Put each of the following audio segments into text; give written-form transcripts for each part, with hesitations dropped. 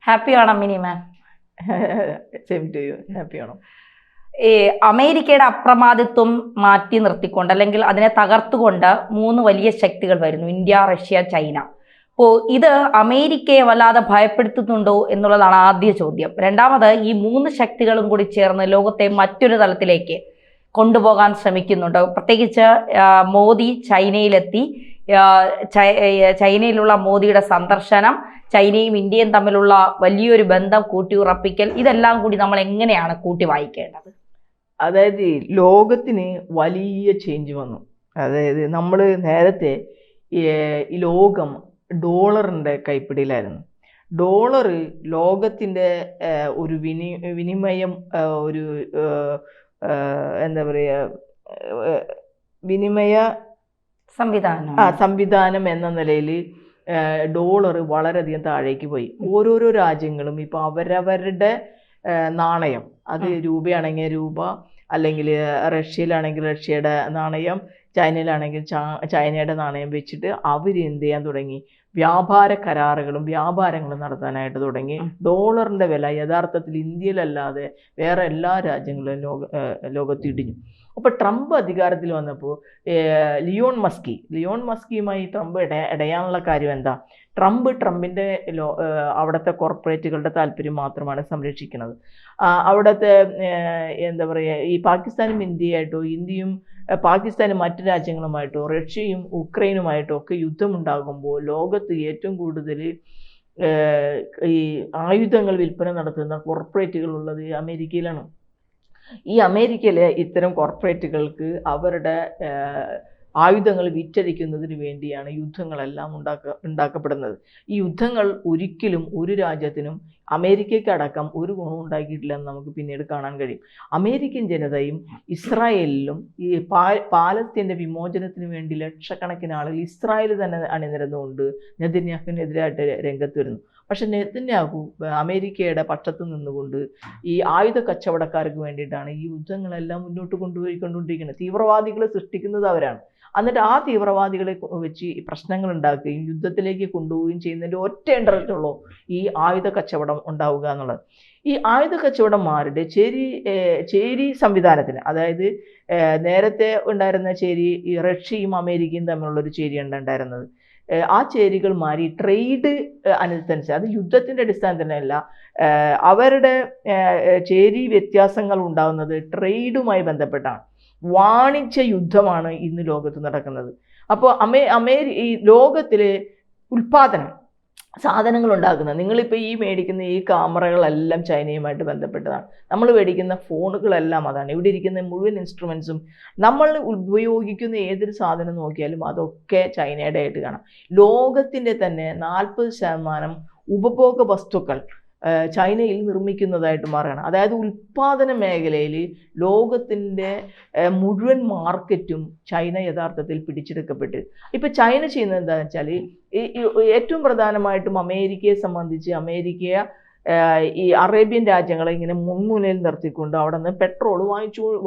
ഹാപ്പിയാണോ Mini ma'am? Same to you. ഹാപ്പിയാണോ? അമേരിക്കയുടെ അപ്രമാദിത്വം മാറ്റി നിർത്തിക്കൊണ്ട് അല്ലെങ്കിൽ അതിനെ തകർത്തുകൊണ്ട് 3 വലിയ ശക്തികൾ വരുന്നു: ഇന്ത്യ, റഷ്യ, ചൈന. അപ്പോൾ ഇത് അമേരിക്കയെ വല്ലാതെ ഭയപ്പെടുത്തുന്നുണ്ടോ എന്നുള്ളതാണ് ആദ്യ ചോദ്യം. രണ്ടാമത്, ഈ 3 ശക്തികളും കൂടി ചേർന്ന് ലോകത്തെ മറ്റൊരു തലത്തിലേക്ക് കൊണ്ടുപോകാൻ ശ്രമിക്കുന്നുണ്ട്. പ്രത്യേകിച്ച് മോദി ചൈനയിലെത്തി. ചൈനയിലുള്ള മോദിയുടെ സന്ദർശനം, ചൈനയും ഇന്ത്യയും തമ്മിലുള്ള വലിയൊരു ബന്ധം കൂട്ടിയുറപ്പിക്കൽ, ഇതെല്ലാം കൂടി നമ്മൾ എങ്ങനെയാണ് കൂട്ടി വായിക്കേണ്ടത്? അതായത് ലോകത്തിന് വലിയ ചേഞ്ച് വന്നു. അതായത് നമ്മൾ നേരത്തെ ഈ ലോകം ഡോളറിൻ്റെ കൈപ്പിടിയിലായിരുന്നു. ഡോളറ് ലോകത്തിൻ്റെ ഒരു വിനിമയം, ഒരു എന്താ പറയുക, വിനിമയ സംവിധാനം എന്ന നിലയിൽ ഡോളർ വളരെയധികം താഴേക്ക് പോയി. ഓരോരോ രാജ്യങ്ങളും ഇപ്പോൾ അവരവരുടെ നാണയം, അത് രൂപയാണെങ്കിൽ രൂപ, അല്ലെങ്കിൽ റഷ്യയിലാണെങ്കിൽ റഷ്യയുടെ നാണയം, ചൈനയിലാണെങ്കിൽ ചൈനയുടെ നാണയം വെച്ചിട്ട് അവർ എന്ത് ചെയ്യാൻ തുടങ്ങി? വ്യാപാര കരാറുകളും വ്യാപാരങ്ങളും നടത്താനായിട്ട് തുടങ്ങി. ഡോളറിൻ്റെ വില യഥാർത്ഥത്തിൽ ഇന്ത്യയിലല്ലാതെ വേറെ എല്ലാ രാജ്യങ്ങളിലും ലോകത്ത് ഇടിഞ്ഞു. അപ്പോൾ ട്രംപ് അധികാരത്തിൽ വന്നപ്പോൾ ലിയോൺ മസ്കിയുമായി ട്രംപ് ഇടയാനുള്ള കാര്യം എന്താ? ട്രംപിൻ്റെ അവിടുത്തെ കോർപ്പറേറ്റുകളുടെ താല്പര്യം മാത്രമാണ് സംരക്ഷിക്കുന്നത്. അവിടുത്തെ എന്താ പറയുക, ഈ പാകിസ്ഥാനും ഇന്ത്യയായിട്ടോ, ഇന്ത്യയും പാകിസ്ഥാനും മറ്റു രാജ്യങ്ങളുമായിട്ടോ, റഷ്യയും ഉക്രൈനുമായിട്ടോ ഒക്കെ യുദ്ധമുണ്ടാകുമ്പോൾ ലോകത്ത് ഏറ്റവും കൂടുതൽ ഈ ആയുധങ്ങൾ വിൽപ്പന നടത്തുന്ന കോർപ്പറേറ്റുകൾ ഉള്ളത് അമേരിക്കയിലാണ്. ഈ അമേരിക്കയിലെ ഇത്തരം കോർപ്പറേറ്റുകൾക്ക് അവരുടെ ആയുധങ്ങൾ വിറ്റഴിക്കുന്നതിന് വേണ്ടിയാണ് യുദ്ധങ്ങളെല്ലാം ഉണ്ടാക്കപ്പെടുന്നത്. ഈ യുദ്ധങ്ങൾ ഒരിക്കലും ഒരു രാജ്യത്തിനും അമേരിക്കയ്ക്കടക്കം ഒരു ഗുണം ഉണ്ടാക്കിയിട്ടില്ലെന്ന് നമുക്ക് പിന്നീട് കാണാൻ കഴിയും. അമേരിക്കൻ ജനതയും ഇസ്രായേലിലും ഈ പാലസ്തീൻ്റെ വിമോചനത്തിന് വേണ്ടി ലക്ഷക്കണക്കിന് ആളുകൾ ഇസ്രായേൽ തന്നെ അണിനിരന്നുകൊണ്ട് നെതന്യാഹുവിനെതിരായിട്ട് രംഗത്ത് വരുന്നു. പക്ഷെ നെതന്യാഹു അമേരിക്കയുടെ പക്ഷത്ത് നിന്നുകൊണ്ട് ഈ ആയുധ കച്ചവടക്കാർക്ക് വേണ്ടിയിട്ടാണ് ഈ യുദ്ധങ്ങളെല്ലാം മുന്നോട്ട് കൊണ്ടുപോയിക്കൊണ്ടിരിക്കുന്നത്. തീവ്രവാദികളെ സൃഷ്ടിക്കുന്നത് അവരാണ്. എന്നിട്ട് ആ തീവ്രവാദികളെ വെച്ച് ഈ പ്രശ്നങ്ങൾ ഉണ്ടാക്കുകയും യുദ്ധത്തിലേക്ക് കൊണ്ടുപോവുകയും ചെയ്യുന്നതിൻ്റെ ഒറ്റ ഇൻട്രസ്റ്റ് ഉള്ളൂ ഈ ആയുധ കച്ചവടം ഉണ്ടാവുക എന്നുള്ളത്. ഈ ആയുധ കച്ചവടന്മാരുടെ ചേരി സംവിധാനത്തിന്, അതായത് നേരത്തെ ഉണ്ടായിരുന്ന ചേരി ഈ റഷ്യയും അമേരിക്കയും തമ്മിലുള്ളൊരു ചേരിയാണ് ഉണ്ടായിരുന്നത്. ആ ചേരികൾ മാറി ട്രേഡ് അനുസരിച്ച്, അത് യുദ്ധത്തിൻ്റെ അടിസ്ഥാനത്തിലല്ല, അവരുടെ ചേരി വ്യത്യാസങ്ങൾ ഉണ്ടാകുന്നത് ട്രേഡുമായി ബന്ധപ്പെട്ടാണ്. വാണിജ്യ യുദ്ധമാണ് ഇന്ന് ലോകത്ത് നടക്കുന്നത്. അപ്പോൾ ഈ ലോകത്തിലെ ഉൽപ്പാദനം, സാധനങ്ങൾ ഉണ്ടാക്കുന്നത്, നിങ്ങളിപ്പോൾ ഈ മേടിക്കുന്ന ഈ ക്യാമറകളെല്ലാം ചൈനയുമായിട്ട് ബന്ധപ്പെട്ടതാണ്. നമ്മൾ മേടിക്കുന്ന ഫോണുകളെല്ലാം അതാണ്. ഇവിടെ ഇരിക്കുന്ന മുഴുവൻ ഇൻസ്ട്രുമെൻസും, നമ്മൾ ഉപയോഗിക്കുന്ന ഏതൊരു സാധനം നോക്കിയാലും അതൊക്കെ ചൈനയുടെ ആയിട്ട് കാണാം. ലോകത്തിൻ്റെ തന്നെ 40% ഉപഭോഗ വസ്തുക്കൾ ചൈനയിൽ നിർമ്മിക്കുന്നതായിട്ട് മാറുകയാണ്. അതായത് ഉൽപ്പാദന മേഖലയിൽ ലോകത്തിൻ്റെ മുഴുവൻ മാർക്കറ്റും ചൈന യഥാർത്ഥത്തിൽ പിടിച്ചെടുക്കപ്പെട്ട്. ഇപ്പം ചൈന ചെയ്യുന്നത് എന്താണെന്ന് വെച്ചാൽ, ഏറ്റവും പ്രധാനമായിട്ടും അമേരിക്കയെ സംബന്ധിച്ച് അമേരിക്ക ഈ അറേബ്യൻ രാജ്യങ്ങളെ ഇങ്ങനെ മുൻമുനയിൽ നിർത്തിക്കൊണ്ട് അവിടെ നിന്ന് പെട്രോൾ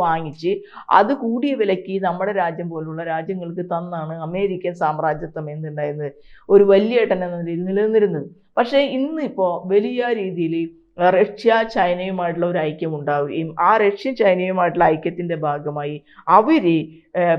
വാങ്ങിച്ച് അത് കൂടിയ വിലയ്ക്ക് നമ്മുടെ രാജ്യം പോലുള്ള രാജ്യങ്ങൾക്ക് തന്നാണ് അമേരിക്കൻ സാമ്രാജ്യത്വം എന്നുണ്ടായിരുന്നത് ഒരു വലിയ ഏട്ടൻ എന്ന നിലയിൽ നിലനിന്നിരുന്നത്. പക്ഷേ ഇന്നിപ്പോൾ വലിയ രീതിയിൽ റഷ്യ ചൈനയുമായിട്ടുള്ള ഒരു ഐക്യം ഉണ്ടാവുകയും ആ റഷ്യ ചൈനയുമായിട്ടുള്ള ഐക്യത്തിൻ്റെ ഭാഗമായി അവർ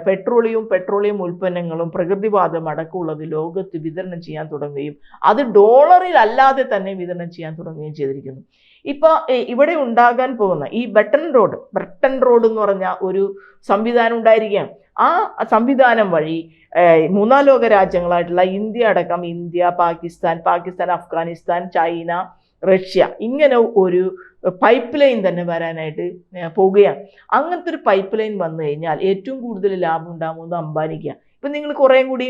പെട്രോളിയം ഉൽപ്പന്നങ്ങളും പ്രകൃതിവാദം അടക്കമുള്ളത് ലോകത്ത് വിതരണം ചെയ്യാൻ തുടങ്ങുകയും അത് ഡോളറിൽ അല്ലാതെ തന്നെ വിതരണം ചെയ്യാൻ തുടങ്ങുകയും ചെയ്തിരിക്കുന്നു. ഇപ്പോൾ ഇവിടെ ഉണ്ടാകാൻ പോകുന്ന ഈ ബ്രട്ടൻ റോഡ് എന്ന് പറഞ്ഞ ഒരു സംവിധാനം ഉണ്ടായിരിക്കുകയാണ്. ആ സംവിധാനം വഴി മൂന്നാം ലോക രാജ്യങ്ങളായിട്ടുള്ള ഇന്ത്യ അടക്കം, India, Pakistan, Afghanistan, China, Russia, ഇങ്ങനെ ഒരു പൈപ്പ് ലൈൻ തന്നെ വരാനായിട്ട് പോവുകയാണ്. അങ്ങനത്തെ ഒരു പൈപ്പ് ലൈൻ വന്നു കഴിഞ്ഞാൽ ഏറ്റവും കൂടുതൽ ലാഭം ഉണ്ടാകുന്നത് അംബാനിക്കാണ്. ഇപ്പം നിങ്ങൾ കുറേ കൂടി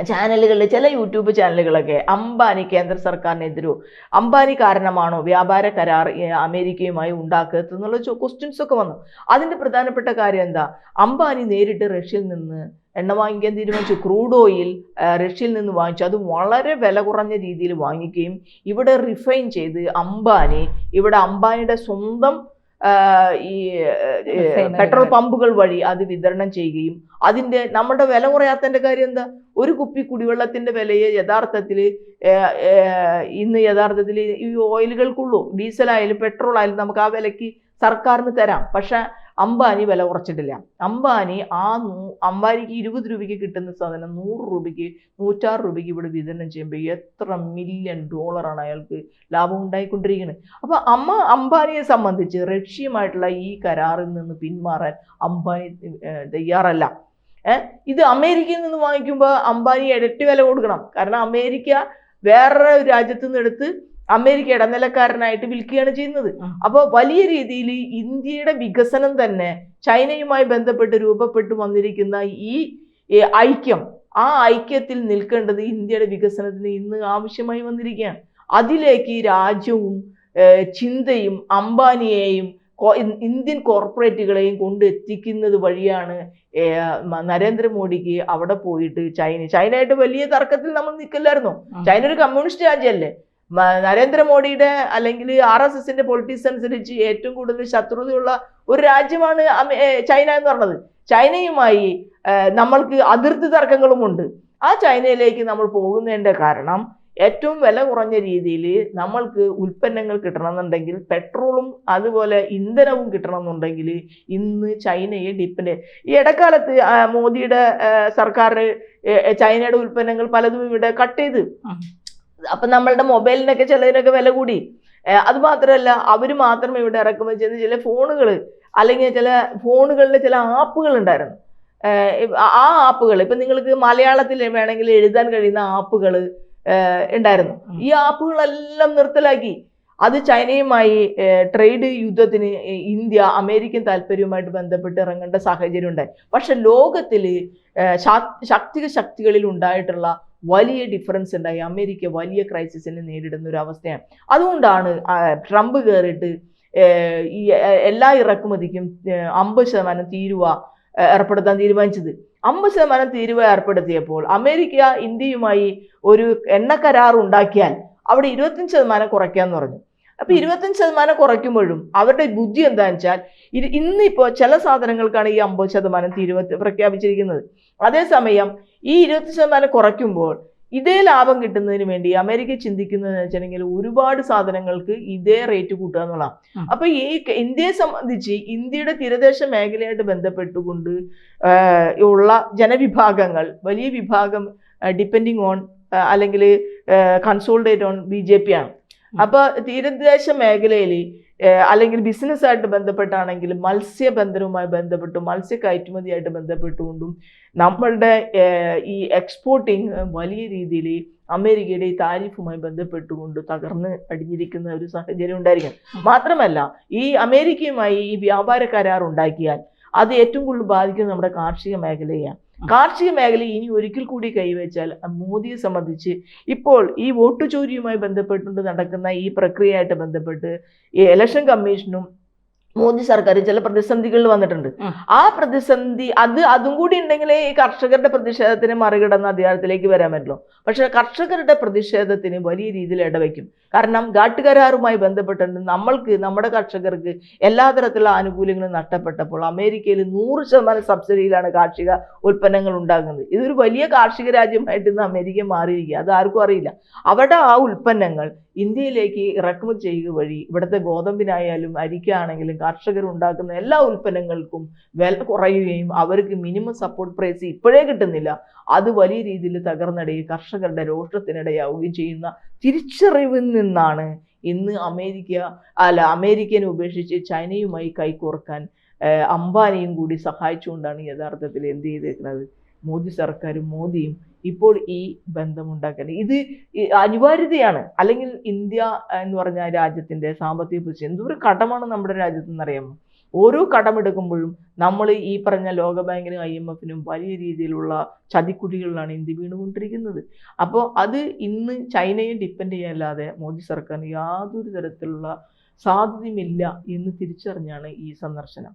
ചാനലുകളിൽ, ചില യൂട്യൂബ് ചാനലുകളൊക്കെ അംബാനി കേന്ദ്ര സർക്കാരിനെതിരോ, അംബാനി കാരണമാണോ വ്യാപാര കരാർ അമേരിക്കയുമായി ഉണ്ടാക്കുക എന്നുള്ള ക്വസ്റ്റ്യൻസ് ഒക്കെ വന്നു. അതിൻ്റെ പ്രധാനപ്പെട്ട കാര്യം എന്താ? അംബാനി നേരിട്ട് റഷ്യയിൽ നിന്ന് എണ്ണ വാങ്ങിക്കാൻ തീരുമാനിച്ചു. ക്രൂഡ് ഓയിൽ റഷ്യയിൽ നിന്ന് വാങ്ങിച്ചു. അത് വളരെ വില കുറഞ്ഞ രീതിയിൽ വാങ്ങിക്കുകയും ഇവിടെ റിഫൈൻ ചെയ്ത് ഇവിടെ അംബാനിയുടെ സ്വന്തം ഈ പെട്രോൾ പമ്പുകൾ വഴി അത് വിതരണം ചെയ്യുകയും അതിൻ്റെ നമ്മുടെ വില കുറയാത്തതിൻ്റെ കാര്യം എന്താ? ഒരു കുപ്പി കുടിവെള്ളത്തിന്റെ വിലയെ യഥാർത്ഥത്തിൽ ഇന്ന് യഥാർത്ഥത്തിൽ ഈ ഓയിലുകൾക്കുള്ളൂ. ഡീസൽ ആയാലും പെട്രോൾ ആയാലും നമുക്ക് ആ വിലയ്ക്ക് സർക്കാരിന് തരാം. പക്ഷെ അംബാനി വില കുറച്ചിട്ടില്ല. അംബാനിക്ക് 20 രൂപയ്ക്ക് കിട്ടുന്ന സാധനം 100 രൂപയ്ക്ക് 106 രൂപയ്ക്ക് ഇവിടെ വിതരണം ചെയ്യുമ്പോൾ എത്ര മില്യൺ ഡോളറാണ് അയാൾക്ക് ലാഭം ഉണ്ടായിക്കൊണ്ടിരിക്കുന്നത്. അപ്പൊ അംബാനിയെ സംബന്ധിച്ച് റഷ്യയുമായിട്ടുള്ള ഈ കരാറിൽ നിന്ന് പിന്മാറാൻ അംബാനി തയ്യാറല്ല. ഇത് അമേരിക്കയിൽ നിന്ന് വാങ്ങിക്കുമ്പോൾ അംബാനി ഇരട്ടി വില കൊടുക്കണം. കാരണം അമേരിക്ക വേറെ രാജ്യത്ത് നിന്ന് എടുത്ത് അമേരിക്ക ഇടനിലക്കാരനായിട്ട് വിൽക്കുകയാണ് ചെയ്യുന്നത്. അപ്പോൾ വലിയ രീതിയിൽ ഇന്ത്യയുടെ വികസനം തന്നെ ചൈനയുമായി ബന്ധപ്പെട്ട് രൂപപ്പെട്ടു വന്നിരിക്കുന്ന ഈ ഐക്യം, ആ ഐക്യത്തിൽ നിൽക്കേണ്ടത് ഇന്ത്യയുടെ വികസനത്തിന് ഇന്ന് ആവശ്യമായി വന്നിരിക്കുകയാണ്. അതിലേക്ക് രാജ്യവും ചിന്തയും അംബാനിയെയും ഇന്ത്യൻ കോർപ്പറേറ്റുകളെയും കൊണ്ടെത്തിക്കുന്നത് വഴിയാണ് നരേന്ദ്രമോദിക്ക് അവിടെ പോയിട്ട് ചൈനയായിട്ട് വലിയ തർക്കത്തിൽ നമ്മൾ നിൽക്കില്ലായിരുന്നു. ചൈന ഒരു കമ്മ്യൂണിസ്റ്റ് രാജ്യമല്ലേ. നരേന്ദ്രമോദിയുടെ അല്ലെങ്കിൽ RSSന്റെ പൊളിറ്റിക്സ് അനുസരിച്ച് ഏറ്റവും കൂടുതൽ ശത്രുതയുള്ള ഒരു രാജ്യമാണ് ചൈന എന്ന് പറഞ്ഞത്. ചൈനയുമായി നമ്മൾക്ക് അതിർത്തി തർക്കങ്ങളുമുണ്ട്. ആ ചൈനയിലേക്ക് നമ്മൾ പോകുന്നതിൻ്റെ കാരണം ഏറ്റവും വില കുറഞ്ഞ രീതിയിൽ നമ്മൾക്ക് ഉൽപ്പന്നങ്ങൾ കിട്ടണമെന്നുണ്ടെങ്കിൽ പെട്രോളും അതുപോലെ ഇന്ധനവും കിട്ടണമെന്നുണ്ടെങ്കിൽ ഇന്ന് ചൈനയെ ഡിപ്പെൻഡ്. ഈ ഇടക്കാലത്ത് മോദിയുടെ സർക്കാർ ചൈനയുടെ ഉൽപ്പന്നങ്ങൾ പലതും ഇവിടെ കട്ട് ചെയ്ത്. അപ്പം നമ്മളുടെ മൊബൈലിനൊക്കെ ചിലതിനൊക്കെ വില കൂടി. അതുമാത്രമല്ല, അവർ മാത്രം ഇവിടെ ഇറക്കുമ്പോൾ ചെയ്യുന്ന ചില ഫോണുകൾ അല്ലെങ്കിൽ ചില ഫോണുകളിൽ ചില ആപ്പുകൾ ഉണ്ടായിരുന്നു. ആ ആപ്പുകൾ ഇപ്പം നിങ്ങൾക്ക് മലയാളത്തിൽ വേണമെങ്കിൽ എഴുതാൻ കഴിയുന്ന ആപ്പുകൾ ഉണ്ടായിരുന്നു. ഈ ആപ്പുകളെല്ലാം നിർത്തലാക്കി. അത് ചൈനയുമായി ട്രേഡ് യുദ്ധത്തിന് ഇന്ത്യ അമേരിക്കൻ താല്പര്യവുമായിട്ട് ബന്ധപ്പെട്ട് ഇറങ്ങേണ്ട സാഹചര്യം ഉണ്ടായി. പക്ഷെ ലോകത്തിൽ ശക്തികളിൽ ഉണ്ടായിട്ടുള്ള വലിയ ഡിഫറൻസ് ഉണ്ടായി. അമേരിക്ക വലിയ ക്രൈസിസിനെ നേരിടുന്ന ഒരു അവസ്ഥയാണ്. അതുകൊണ്ടാണ് ട്രംപ് കയറിയിട്ട് ഈ എല്ലാ ഇറക്കുമതിക്കും 50% തീരുവ ഏർപ്പെടുത്താൻ തീരുമാനിച്ചത്. 50% തീരുവ ഏർപ്പെടുത്തിയപ്പോൾ അമേരിക്ക ഇന്ത്യയുമായി ഒരു എണ്ണ കരാർ ഉണ്ടാക്കിയാൽ അവിടെ 25% കുറയ്ക്കാന്ന് പറഞ്ഞു. അപ്പൊ 25% കുറയ്ക്കുമ്പോഴും അവരുടെ ബുദ്ധി എന്താണെന്ന് വെച്ചാൽ ഇന്നിപ്പോൾ ചില സാധനങ്ങൾക്കാണ് ഈ 50% തീരുവ പ്രഖ്യാപിച്ചിരിക്കുന്നത്. അതേസമയം ഈ 20% കുറയ്ക്കുമ്പോൾ ഇതേ ലാഭം കിട്ടുന്നതിന് വേണ്ടി അമേരിക്ക ചിന്തിക്കുന്നതെന്ന് വെച്ചിട്ടുണ്ടെങ്കിൽ ഒരുപാട് സാധനങ്ങൾക്ക് ഇതേ റേറ്റ് കൂട്ടുക എന്നുള്ളതാണ്. അപ്പൊ ഈ ഇന്ത്യയെ സംബന്ധിച്ച് ഇന്ത്യയുടെ തീരദേശ മേഖലയായിട്ട് ബന്ധപ്പെട്ടുകൊണ്ട് ഉള്ള ജനവിഭാഗങ്ങൾ വലിയ വിഭാഗം ഡിപ്പെൻഡിങ് ഓൺ അല്ലെങ്കിൽ കൺസോൾഡേറ്റ് ഓൺ BJP ആണ്. അപ്പൊ തീരദേശ മേഖലയിൽ അല്ലെങ്കിൽ ബിസിനസ്സായിട്ട് ബന്ധപ്പെട്ടാണെങ്കിലും മത്സ്യബന്ധനവുമായി ബന്ധപ്പെട്ടും മത്സ്യ കയറ്റുമതിയായിട്ട് ബന്ധപ്പെട്ടുകൊണ്ടും നമ്മളുടെ ഈ എക്സ്പോർട്ടിങ് വലിയ രീതിയിൽ അമേരിക്കയുടെ ഈ താരിഫുമായി ബന്ധപ്പെട്ടുകൊണ്ട് തകർന്ന് അടിഞ്ഞിരിക്കുന്ന ഒരു സാഹചര്യം ഉണ്ടായിരിക്കും. മാത്രമല്ല, ഈ അമേരിക്കയുമായി ഈ വ്യാപാര കരാർ ഉണ്ടാക്കിയാൽ അത് ഏറ്റവും കൂടുതൽ ബാധിക്കുന്നത് നമ്മുടെ കാർഷിക മേഖലയാണ്. കാർഷിക മേഖല ഇനി ഒരിക്കൽ കൂടി കൈവച്ചാൽ മോദിയെ സംബന്ധിച്ച് ഇപ്പോൾ ഈ വോട്ട് ചോരിയുമായി ബന്ധപ്പെട്ടുകൊണ്ട് നടക്കുന്ന ഈ പ്രക്രിയയായിട്ട് ബന്ധപ്പെട്ട് ഈ ഇലക്ഷൻ കമ്മീഷനും മോദി സർക്കാർ ചില പ്രതിസന്ധികളിൽ വന്നിട്ടുണ്ട്. ആ പ്രതിസന്ധി അതും കൂടി ഉണ്ടെങ്കിലേ ഈ കർഷകരുടെ പ്രതിഷേധത്തിന് മറികടന്ന് അധികാരത്തിലേക്ക് വരാൻ പറ്റുള്ളൂ. പക്ഷെ കർഷകരുടെ പ്രതിഷേധത്തിന് വലിയ രീതിയിൽ ഇടവയ്ക്കും. കാരണം ഘാട്ട് കരാറുമായി ബന്ധപ്പെട്ടുണ്ട് നമ്മുടെ കർഷകർക്ക് എല്ലാ തരത്തിലുള്ള ആനുകൂല്യങ്ങളും നഷ്ടപ്പെട്ടപ്പോൾ അമേരിക്കയിൽ 100% സബ്സിഡിയിലാണ് കാർഷിക ഉൽപ്പന്നങ്ങൾ ഉണ്ടാകുന്നത്. ഇതൊരു വലിയ കാർഷിക രാജ്യമായിട്ട് ഇന്ന് അമേരിക്ക മാറിയിരിക്കുക. അത് ആർക്കും അറിയില്ല. അവിടെ ആ ഉൽപ്പന്നങ്ങൾ ഇന്ത്യയിലേക്ക് ഇറക്കുമതി ചെയ്യുക വഴി ഇവിടുത്തെ ഗോതമ്പിനായാലും അരിക്കാണെങ്കിലും കർഷകർ ഉണ്ടാക്കുന്ന എല്ലാ ഉൽപ്പന്നങ്ങൾക്കും വില കുറയുകയും അവർക്ക് മിനിമം സപ്പോർട്ട് പ്രൈസ് ഇപ്പോഴേ കിട്ടുന്നില്ല. അത് വലിയ രീതിയിൽ തകർന്നടയും കർഷകരുടെ രോഷത്തിനിടയാവുകയും ചെയ്യുന്ന തിരിച്ചറിവിൽ നിന്നാണ് ഇന്ന് അമേരിക്കനെ ഉപേക്ഷിച്ച് ചൈനയുമായി കൈകോർക്കാൻ അംബാനിയും കൂടി സഹായിച്ചുകൊണ്ടാണ് യഥാർത്ഥത്തിൽ എന്ത് ചെയ്തേക്കുന്നത് മോദി സർക്കാരും മോദിയും ഇപ്പോൾ ഈ ബന്ധമുണ്ടാക്കാൻ. ഇത് അനിവാര്യതയാണ്. അല്ലെങ്കിൽ ഇന്ത്യ എന്ന് പറഞ്ഞ രാജ്യത്തിൻ്റെ സാമ്പത്തിക പൊസിഷൻ എന്തോരം കടമാണ് നമ്മുടെ രാജ്യത്തെന്ന് അറിയാമോ? ഓരോ കടമെടുക്കുമ്പോഴും നമ്മൾ ഈ പറഞ്ഞ ലോകബാങ്കിനും IMFനും വലിയ രീതിയിലുള്ള ചതിക്കുഴികളിലാണ് ഇന്ത്യ വീണുകൊണ്ടിരിക്കുന്നത്. അപ്പോൾ അത് ഇന്ന് ചൈനയെ ഡിപ്പെൻഡ് ചെയ്യാല്ലാതെ മോദി സർക്കാരിന് യാതൊരു തരത്തിലുള്ള സാധ്യതയുമില്ല എന്ന് തിരിച്ചറിഞ്ഞാണ് ഈ സന്ദർശനം.